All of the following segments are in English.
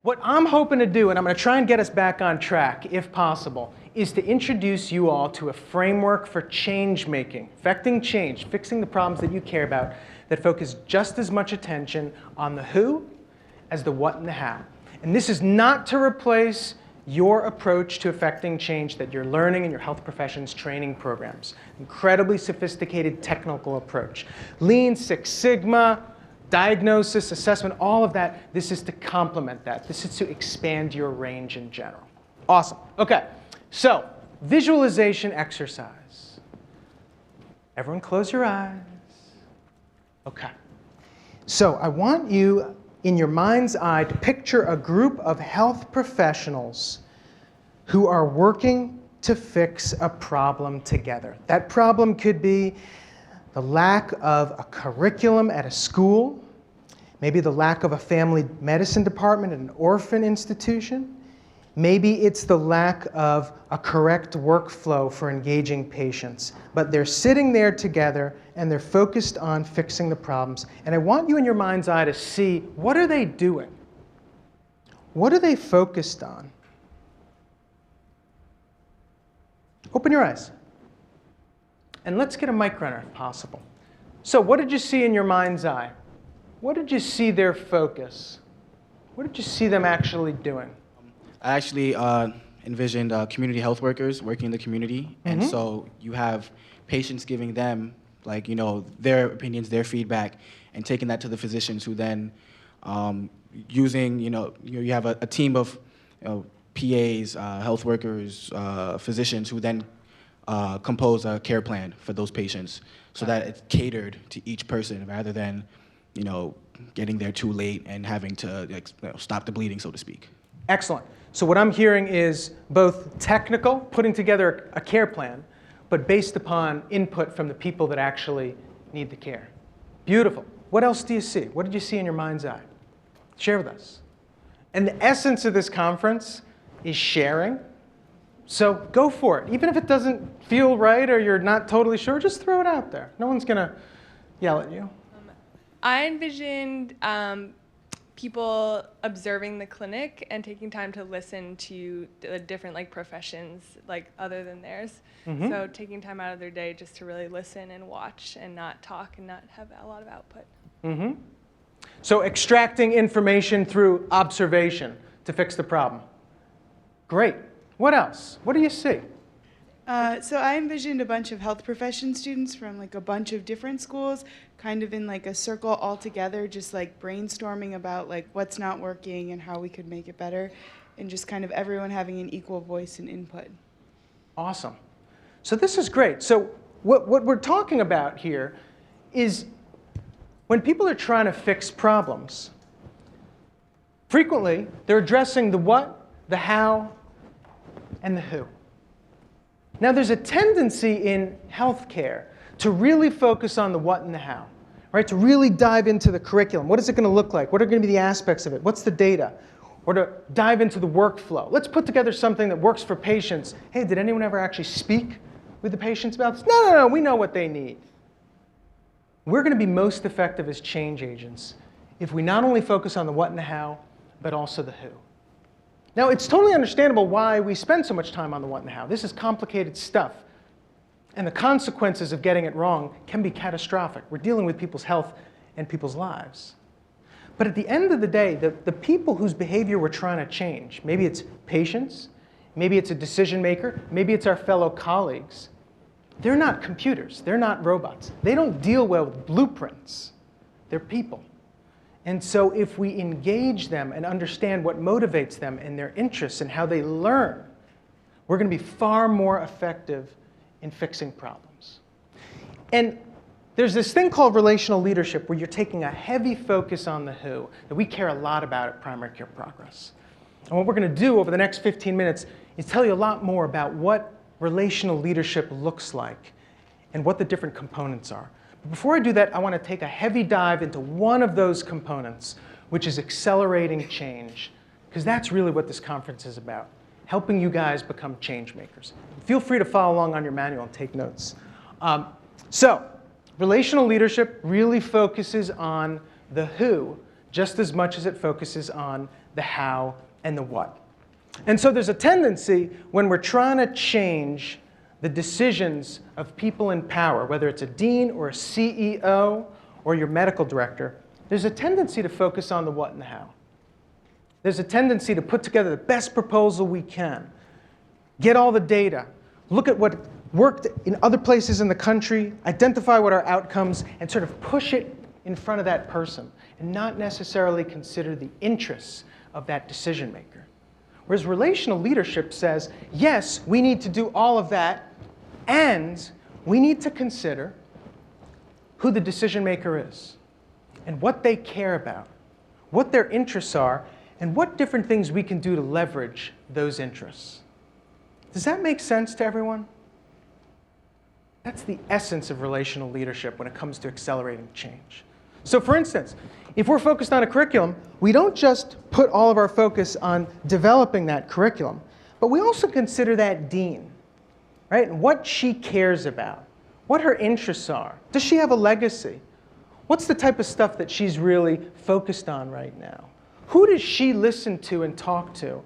What I'm hoping to do, and I'm going to try and get us back on track, if possible, is to introduce you all to a framework for change making, effecting change, fixing the problems that you care about, that focus just as much attention on the who as the what and the how. And this is not to replace your approach to effecting change that you're learning in your health professions training programs. Incredibly sophisticated technical approach. Lean, Six Sigma, diagnosis, assessment, all of that, this is to complement that. This is to expand your range in general. Awesome. Okay, so visualization exercise. Everyone close your eyes. Okay. So I want you, in your mind's eye, to picture a group of health professionals who are working to fix a problem together. That problem could be the lack of a curriculum at a school, maybe the lack of a family medicine department at an orphan institution. Maybe it's the lack of a correct workflow for engaging patients. But they're sitting there together and they're focused on fixing the problems. And I want you in your mind's eye to see, what are they doing? What are they focused on? Open your eyes. And let's get a mic runner if possible. So what did you see in your mind's eye? What did you see their focus? What did you see them actually doing? I actually envisioned community health workers working in the community. And so you have patients giving them, like, their opinions, their feedback, and taking that to the physicians who then using, you have a team of PAs, health workers, physicians who then compose a care plan for those patients so that it's catered to each person rather than, getting there too late and having to stop the bleeding, so to speak. Excellent. So what I'm hearing is both technical, putting together a care plan, but based upon input from the people that actually need the care. Beautiful. What else do you see? What did you see in your mind's eye? Share with us. And the essence of this conference is sharing. So go for it. Even if it doesn't feel right or you're not totally sure, just throw it out there. No one's going to yell at you. I envisioned people observing the clinic and taking time to listen to the different professions other than theirs. So taking time out of their day just to really listen and watch and not talk and not have a lot of output. So extracting information through observation to fix the problem. Great. What else? What do you see? So I envisioned a bunch of health profession students from a bunch of different schools, kind of in a circle all together, just brainstorming about what's not working and how we could make it better, and just kind of everyone having an equal voice and input. Awesome. So this is great. So what we're talking about here is when people are trying to fix problems, frequently they're addressing the what, the how, and the who. Now, there's a tendency in healthcare to really focus on the what and the how, right? To really dive into the curriculum. What is it going to look like? What are going to be the aspects of it? What's the data? Or to dive into the workflow. Let's put together something that works for patients. Hey, did anyone ever actually speak with the patients about this? No, we know what they need. We're going to be most effective as change agents if we not only focus on the what and the how, but also the who. Now, it's totally understandable why we spend so much time on the what and the how. This is complicated stuff. And the consequences of getting it wrong can be catastrophic. We're dealing with people's health and people's lives. But at the end of the day, the people whose behavior we're trying to change, maybe it's patients, maybe it's a decision maker, maybe it's our fellow colleagues, they're not computers. They're not robots. They don't deal well with blueprints. They're people. And so if we engage them and understand what motivates them and their interests and how they learn, we're going to be far more effective in fixing problems. And there's this thing called relational leadership where you're taking a heavy focus on the who that we care a lot about at Primary Care Progress. And what we're going to do over the next 15 minutes is tell you a lot more about what relational leadership looks like and what the different components are. But before I do that, I want to take a heavy dive into one of those components, which is accelerating change, because that's really what this conference is about, helping you guys become change makers. Feel free to follow along on your manual and take notes. So relational leadership really focuses on the who just as much as it focuses on the how, and the what. And so there's a tendency when we're trying to change the decisions of people in power, whether it's a dean or a CEO or your medical director, there's a tendency to focus on the what and the how. There's a tendency to put together the best proposal we can, get all the data, look at what worked in other places in the country, identify what our outcomes, and sort of push it in front of that person, and not necessarily consider the interests of that decision maker. Whereas relational leadership says, yes, we need to do all of that, and we need to consider who the decision maker is, and what they care about, what their interests are, and what different things we can do to leverage those interests. Does that make sense to everyone? That's the essence of relational leadership when it comes to accelerating change. So for instance, if we're focused on a curriculum, we don't just put all of our focus on developing that curriculum, but we also consider that dean, right? And what she cares about, what her interests are. Does she have a legacy? What's the type of stuff that she's really focused on right now? Who does she listen to and talk to?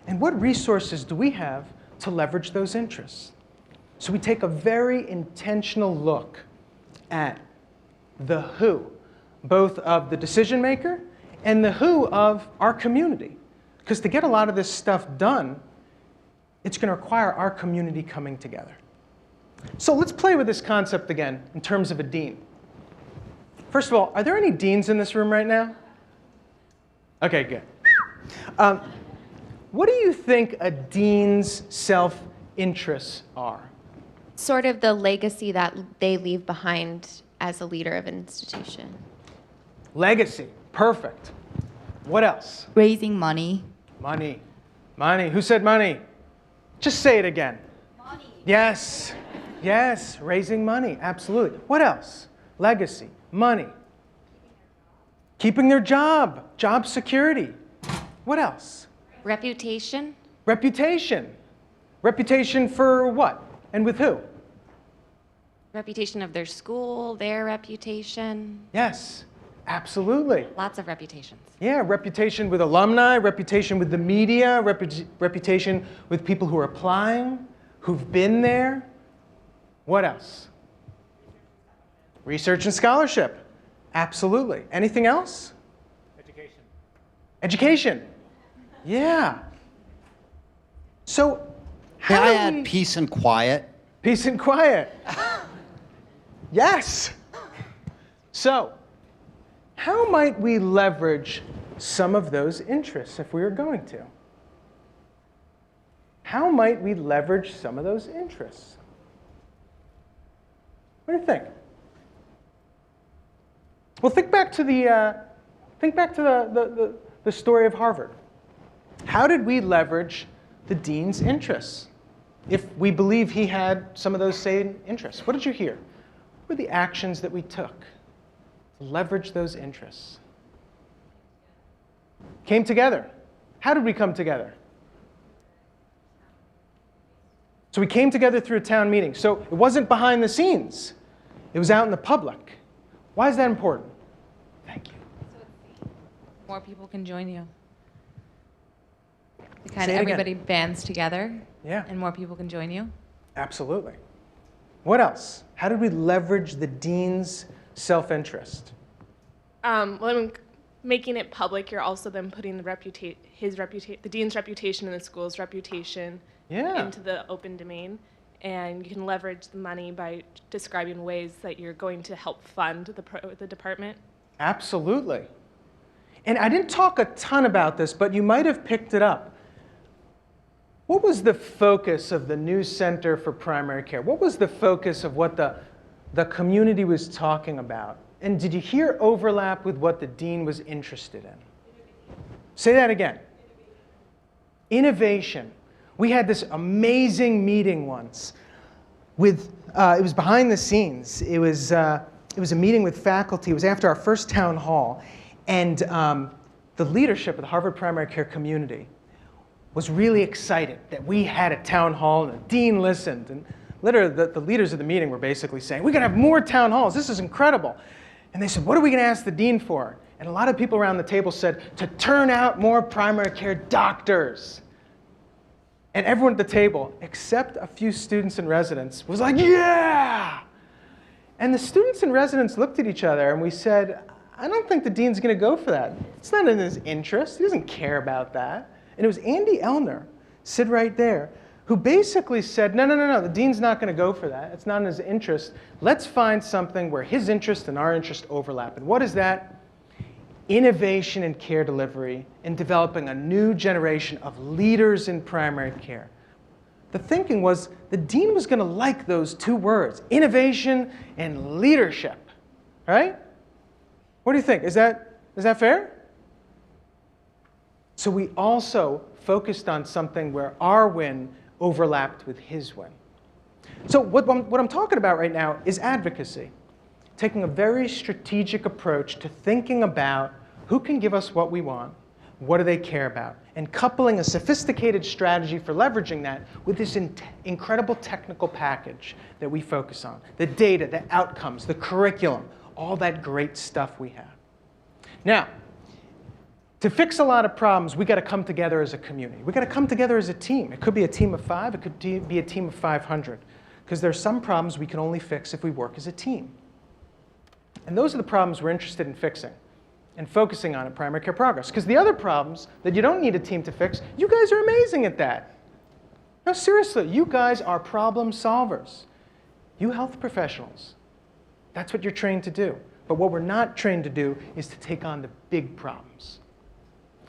And what resources do we have to leverage those interests? So we take a very intentional look at the who, both of the decision maker and the who of our community. Because to get a lot of this stuff done, it's going to require our community coming together. So let's play with this concept again in terms of a dean. First of all, are there any deans in this room right now? Okay, good. What do you think a dean's self-interests are? Sort of the legacy that they leave behind as a leader of an institution. Legacy, perfect. What else? Raising money. Money. Money. Who said money? Just say it again. Money. Yes. Yes, raising money, absolutely. What else? Legacy, money. Keeping their job, job security. What else? Reputation. Reputation. Reputation for what? And with who? Reputation of their school, their reputation. Yes, absolutely. Lots of reputations. Yeah, reputation with alumni, reputation with the media, reputation with people who are applying, who've been there. What else? Research and scholarship. Absolutely. Anything else? Education. Education. Yeah. So, May how I do add we... peace and quiet? Peace and quiet. Yes. So, how might we leverage some of those interests if we were going to? How might we leverage some of those interests? What do you think? Well, think back to the story of Harvard. How did we leverage the dean's interests? If we believe he had some of those same interests, what did you hear? What were the actions that we took to leverage those interests? Came together. How did we come together? So we came together through a town meeting. So it wasn't behind the scenes. It was out in the public. Why is that important? Thank you. More people can join you. Say Kind it of again. everybody bands together, Yeah, and more people can join you. absolutely. What else? How did we leverage the dean's self-interest? Making it public, you're also then putting the dean's reputation and the school's reputation Yeah. into the open domain. And you can leverage the money by describing ways that you're going to help fund the department. Absolutely. And I didn't talk a ton about this, but you might have picked it up. What was the focus of the new Center for Primary Care? What was the focus of what the community was talking about? And did you hear overlap with what the dean was interested in? Say that again. Innovation. We had this amazing meeting once with, it was behind the scenes. It was a meeting with faculty. It was after our first town hall. And the leadership of the Harvard primary care community was really excited that we had a town hall and the dean listened. And literally the leaders of the meeting were basically saying, we're going to have more town halls. This is incredible. And they said, what are we going to ask the dean for? And a lot of people around the table said to turn out more primary care doctors. And everyone at the table, except a few students and residents, was like, yeah! And the students and residents looked at each other and we said, I don't think the dean's going to go for that. It's not in his interest. He doesn't care about that. And it was Andy Elner, sit right there, who basically said, no, the dean's not going to go for that. It's not in his interest. Let's find something where his interest and our interest overlap. And what is that? Innovation in care delivery and developing a new generation of leaders in primary care. The thinking was the dean was going to like those two words, innovation and leadership, right? What do you think? Is that fair? So we also focused on something where our win overlapped with his win. So what I'm talking about right now is advocacy. Taking a very strategic approach to thinking about who can give us what we want, what do they care about, and coupling a sophisticated strategy for leveraging that with this incredible technical package that we focus on. The data, the outcomes, the curriculum, all that great stuff we have. Now, to fix a lot of problems, we got to come together as a community. We got to come together as a team. It could be a team of 5, it could be a team of 500. Because there's some problems we can only fix if we work as a team. And those are the problems we're interested in fixing and focusing on in primary care progress. Because the other problems that you don't need a team to fix, you guys are amazing at that. No, seriously, you guys are problem solvers. You health professionals, that's what you're trained to do. But what we're not trained to do is to take on the big problems.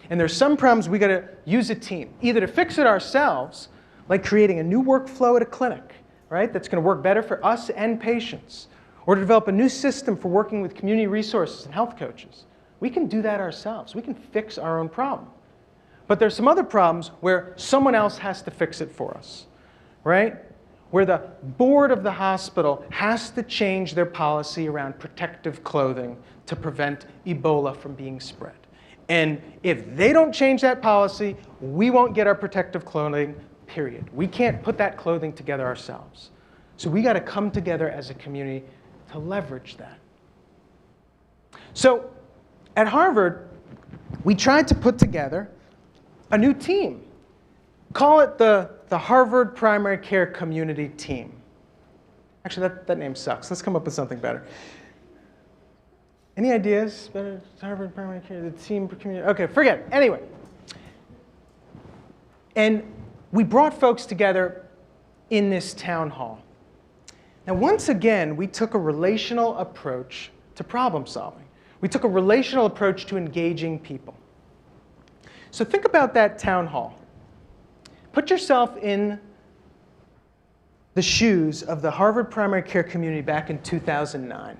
And there's some problems we got to use a team, either to fix it ourselves, like creating a new workflow at a clinic, right, that's going to work better for us and patients, or to develop a new system for working with community resources and health coaches. We can do that ourselves. We can fix our own problem. But there's some other problems where someone else has to fix it for us, right? Where the board of the hospital has to change their policy around protective clothing to prevent Ebola from being spread. And if they don't change that policy, we won't get our protective clothing, period. We can't put that clothing together ourselves. So we got to come together as a community to leverage that. So at Harvard, we tried to put together a new team. Call it the Harvard Primary Care Community Team. Actually, that name sucks. Let's come up with something better. Any ideas? Better Harvard Primary Care, the team for community. Okay, forget it. Anyway. And we brought folks together in this town hall. Now, once again, we took a relational approach to problem solving. We took a relational approach to engaging people. So think about that town hall. Put yourself in the shoes of the Harvard primary care community back in 2009.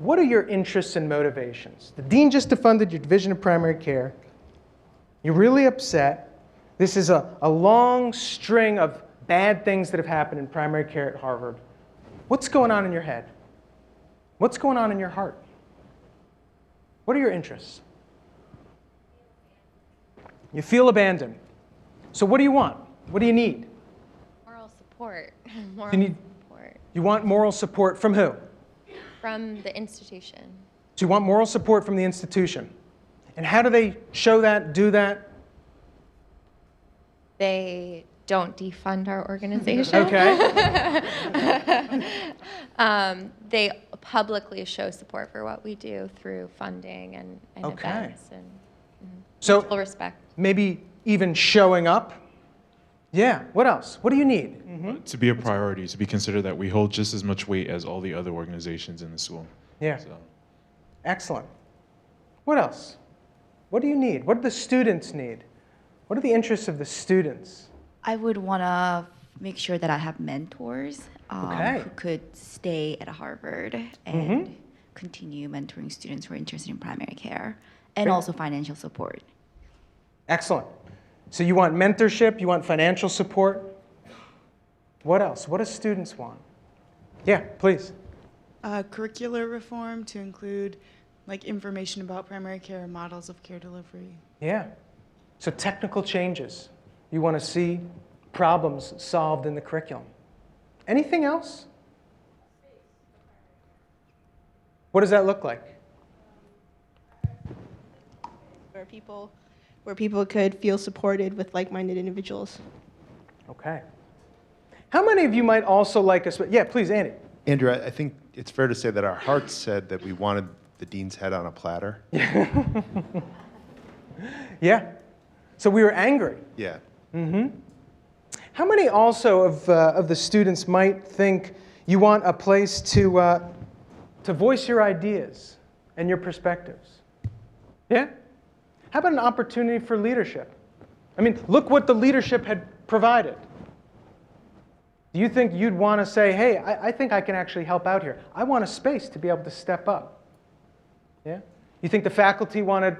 What are your interests and motivations? The dean just defunded your division of primary care. You're really upset. This is a long string of bad things that have happened in primary care at Harvard. What's going on in your head? What's going on in your heart? What are your interests? You feel abandoned. So what do you want? What do you need? Moral support. Support. You want moral support from who? From the institution. So you want moral support from the institution. And how do they show that, do that? They don't defund our organization. Okay. They publicly show support for what we do through funding and events and So mutual respect. Maybe even showing up. Yeah, what else? What do you need? To be a priority, to be considered that we hold just as much weight as all the other organizations in the school. Yeah. So. Excellent. What else? What do you need? What do the students need? What are the interests of the students? I would want to make sure that I have mentors Okay. who could stay at Harvard and continue mentoring students who are interested in primary care, and Great. also financial support. Excellent. So you want mentorship, you want financial support. What else? What do students want? Yeah, please. Curricular reform to include like information about primary care and models of care delivery. Yeah. So technical changes. You want to see problems solved in the curriculum. Anything else? What does that look like? where people could feel supported with like-minded individuals. Okay. How many of you might also like us? Yeah, please, Andy. Andrew, I think it's fair to say that our hearts said that we wanted the dean's head on a platter. Yeah. So we were angry. Yeah. How many also of the students might think you want a place to voice your ideas and your perspectives? Yeah? How about an opportunity for leadership? I mean, look what the leadership had provided. Do you think you'd want to say, hey, I think I can actually help out here. I want a space to be able to step up. Yeah? You think the faculty wanted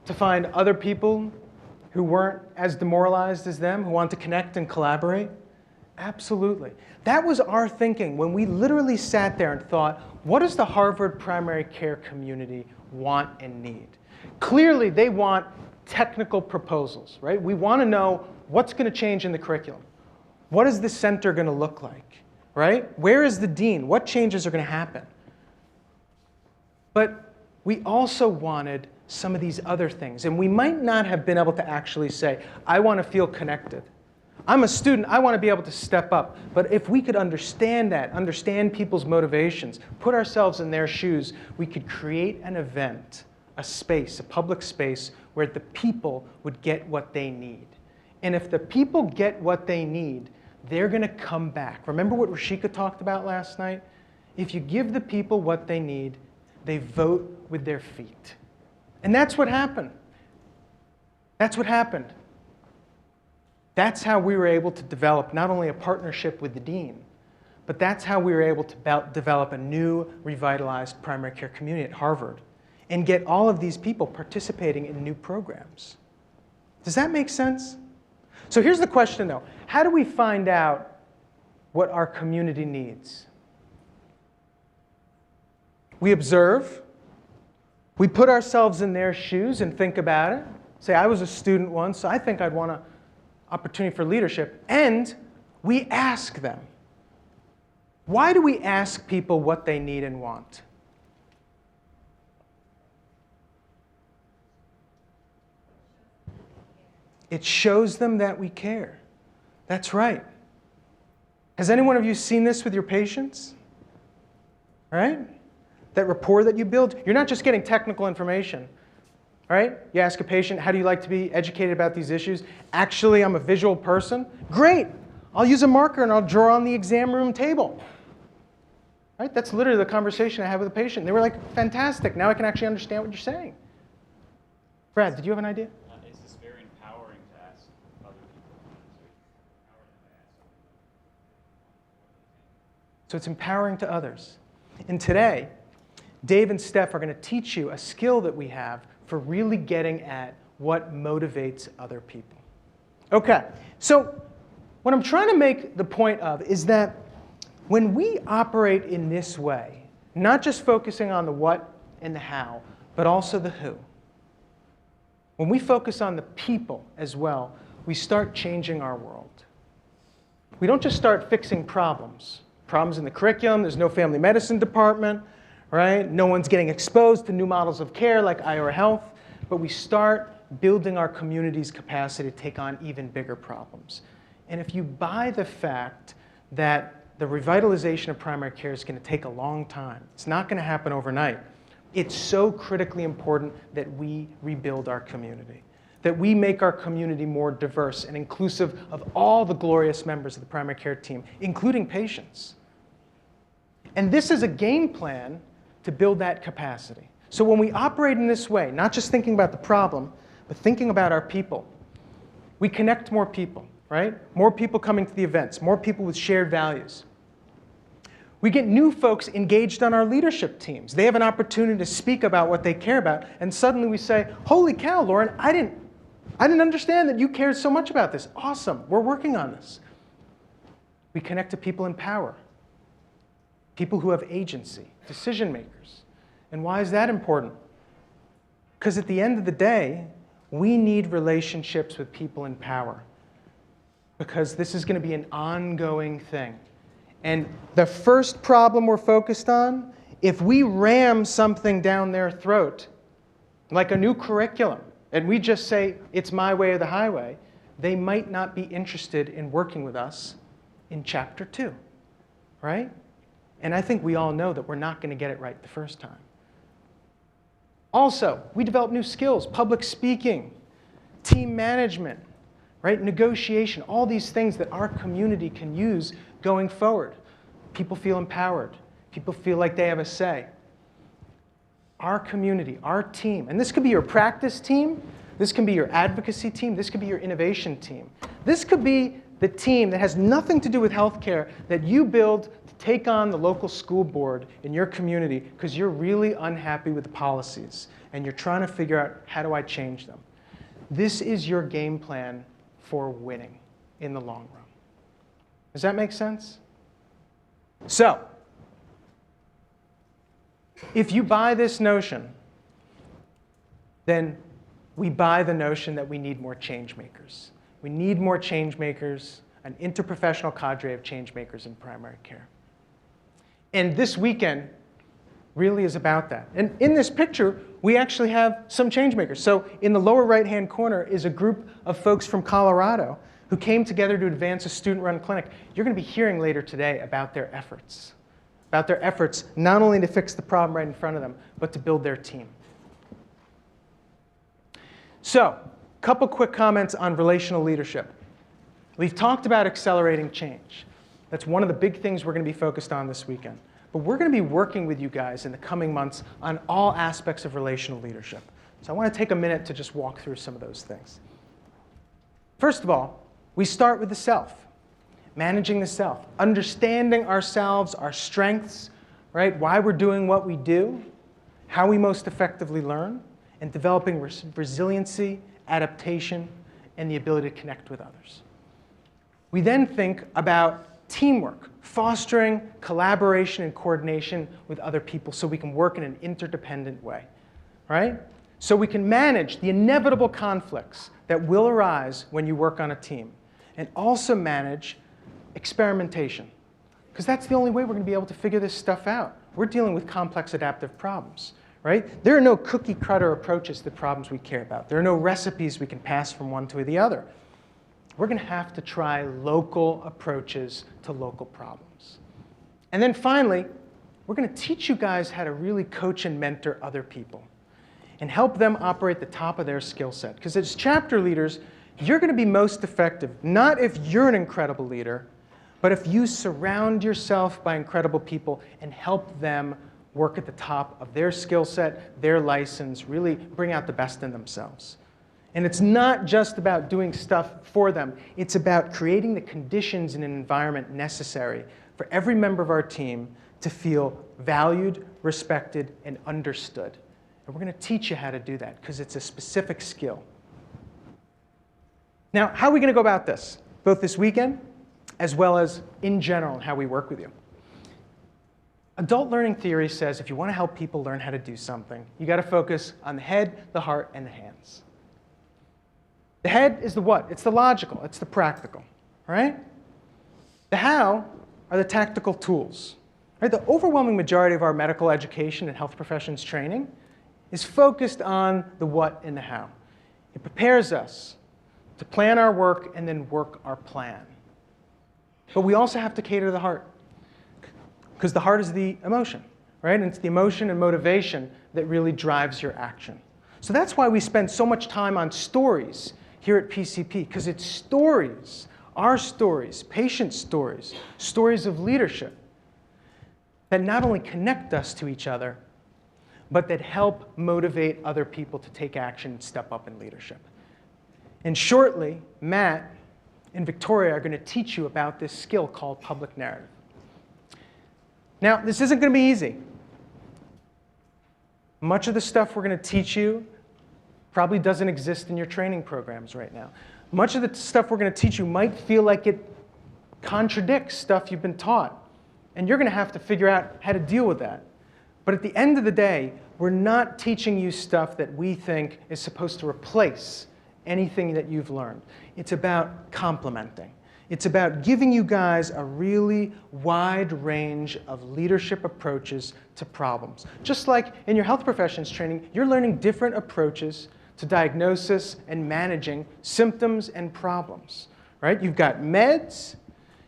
to find other people who weren't as demoralized as them, who want to connect and collaborate? Absolutely. That was our thinking when we literally sat there and thought, what does the Harvard primary care community want and need? Clearly, they want technical proposals, right? We want to know what's going to change in the curriculum. What is the center going to look like, right? Where is the dean? What changes are going to happen? But we also wanted some of these other things. And we might not have been able to actually say, I want to feel connected. I'm a student. I want to be able to step up. But if we could understand that, understand people's motivations, put ourselves in their shoes, we could create an event, a space, a public space, where the people would get what they need. And if the people get what they need, they're going to come back. Remember what Rashika talked about last night? If you give the people what they need, they vote with their feet. And that's what happened. That's what happened. That's how we were able to develop not only a partnership with the dean, but that's how we were able to develop a new, revitalized primary care community at Harvard and get all of these people participating in new programs. Does that make sense? So here's the question, though. How do we find out what our community needs? We observe. We put ourselves in their shoes and think about it. Say, I was a student once, so I think I'd want an opportunity for leadership. And we ask them. Why do we ask people what they need and want? It shows them that we care. That's right. Has any one of you seen this with your patients? Right? That rapport that you build, you're not just getting technical information. Right? You ask a patient, how do you like to be educated about these issues? Actually, I'm a visual person. Great. I'll use a marker and I'll draw on the exam room table. Right? That's literally the conversation I had with a patient. They were like, fantastic. Now I can actually understand what you're saying. Brad, did you have an idea? It's just very empowering to ask other people. So it's empowering to others. And today, Dave and Steph are going to teach you a skill that we have for really getting at what motivates other people. Okay, so what I'm trying to make the point of is that when we operate in this way, not just focusing on the what and the how, but also the who, when we focus on the people as well, we start changing our world. We don't just start fixing problems. Problems in the curriculum, there's no family medicine department, right? No one's getting exposed to new models of care like Iowa Health, but we start building our community's capacity to take on even bigger problems. And if you buy the fact that the revitalization of primary care is going to take a long time, it's not going to happen overnight, it's so critically important that we rebuild our community, that we make our community more diverse and inclusive of all the glorious members of the primary care team, including patients. And this is a game plan to build that capacity. So when we operate in this way, not just thinking about the problem, but thinking about our people, we connect more people, right? More people coming to the events, more people with shared values. We get new folks engaged on our leadership teams. They have an opportunity to speak about what they care about, and suddenly we say, holy cow, Lauren, I didn't understand that you cared so much about this. Awesome, we're working on this. We connect to people in power, people who have agency, decision makers. And why is that important? Because at the end of the day, we need relationships with people in power, because this is going to be an ongoing thing. And the first problem we're focused on, if we ram something down their throat, like a new curriculum, and we just say, it's my way or the highway, they might not be interested in working with us in chapter 2, right? And I think we all know that we're not going to get it right the first time. Also, we develop new skills, public speaking, team management, right? Negotiation, all these things that our community can use going forward. People feel empowered. People feel like they have a say. Our community, our team, and this could be your practice team, this can be your advocacy team, this could be your innovation team. This could be the team that has nothing to do with healthcare that you build to take on the local school board in your community because you're really unhappy with the policies and you're trying to figure out, how do I change them? This is your game plan for winning in the long run. Does that make sense? So, if you buy this notion, then we buy the notion that we need more change makers. We need more change makers, an interprofessional cadre of change makers in primary care. And this weekend really is about that. And in this picture, we actually have some change makers. So in the lower right-hand corner is a group of folks from Colorado who came together to advance a student-run clinic. You're going to be hearing later today about their efforts not only to fix the problem right in front of them, but to build their team. So, a couple quick comments on relational leadership. We've talked about accelerating change. That's one of the big things we're going to be focused on this weekend. But we're going to be working with you guys in the coming months on all aspects of relational leadership. So I want to take a minute to just walk through some of those things. First of all, we start with the self. Managing the self, understanding ourselves, our strengths, right? Why we're doing what we do, how we most effectively learn, and developing resiliency, adaptation, and the ability to connect with others. We then think about teamwork, fostering collaboration and coordination with other people so we can work in an interdependent way, right? So we can manage the inevitable conflicts that will arise when you work on a team, and also manage experimentation, because that's the only way we're going to be able to figure this stuff out. We're dealing with complex adaptive problems, right? There are no cookie-cutter approaches to the problems we care about. There are no recipes we can pass from one to the other. We're going to have to try local approaches to local problems. And then finally, we're going to teach you guys how to really coach and mentor other people and help them operate the top of their skill set. Because as chapter leaders, you're going to be most effective, not if you're an incredible leader, but if you surround yourself by incredible people and help them work at the top of their skill set, their license, really bring out the best in themselves. And it's not just about doing stuff for them. It's about creating the conditions in an environment necessary for every member of our team to feel valued, respected, and understood. And we're going to teach you how to do that because it's a specific skill. Now, how are we going to go about this, both this weekend as well as in general, how we work with you? Adult learning theory says if you want to help people learn how to do something, you got to focus on the head, the heart, and the hands. The head is the what? It's the logical. It's the practical, right? The how are the tactical tools. Right? The overwhelming majority of our medical education and health professions training is focused on the what and the how. It prepares us to plan our work and then work our plan. But we also have to cater to the heart, because the heart is the emotion, right? And it's the emotion and motivation that really drives your action. So that's why we spend so much time on stories here at PCP, because it's stories, our stories, patient stories, stories of leadership that not only connect us to each other, but that help motivate other people to take action and step up in leadership. And shortly, Matt and Victoria are going to teach you about this skill called public narrative. Now, this isn't going to be easy. Much of the stuff we're going to teach you probably doesn't exist in your training programs right now. Much of the stuff we're going to teach you might feel like it contradicts stuff you've been taught. And you're going to have to figure out how to deal with that. But at the end of the day, we're not teaching you stuff that we think is supposed to replace anything that you've learned. It's about complementing. It's about giving you guys a really wide range of leadership approaches to problems. Just like in your health professions training, you're learning different approaches to diagnosis and managing symptoms and problems, right? You've got meds,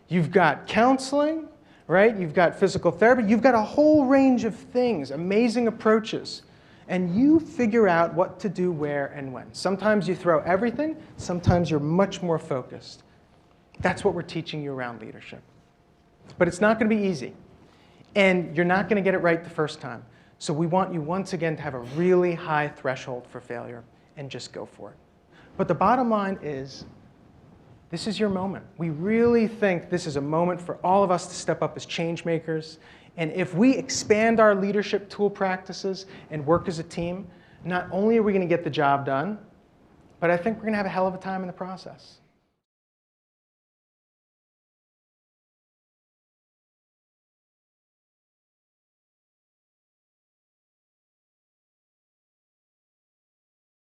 you've got counseling, right? You've got physical therapy. You've got a whole range of things, amazing approaches. And you figure out what to do where and when. Sometimes you throw everything. Sometimes you're much more focused. That's what we're teaching you around leadership. But it's not going to be easy. And you're not going to get it right the first time. So we want you, once again, to have a really high threshold for failure and just go for it. But the bottom line is, this is your moment. We really think this is a moment for all of us to step up as change makers. And if we expand our leadership tool practices and work as a team, not only are we going to get the job done, but I think we're going to have a hell of a time in the process.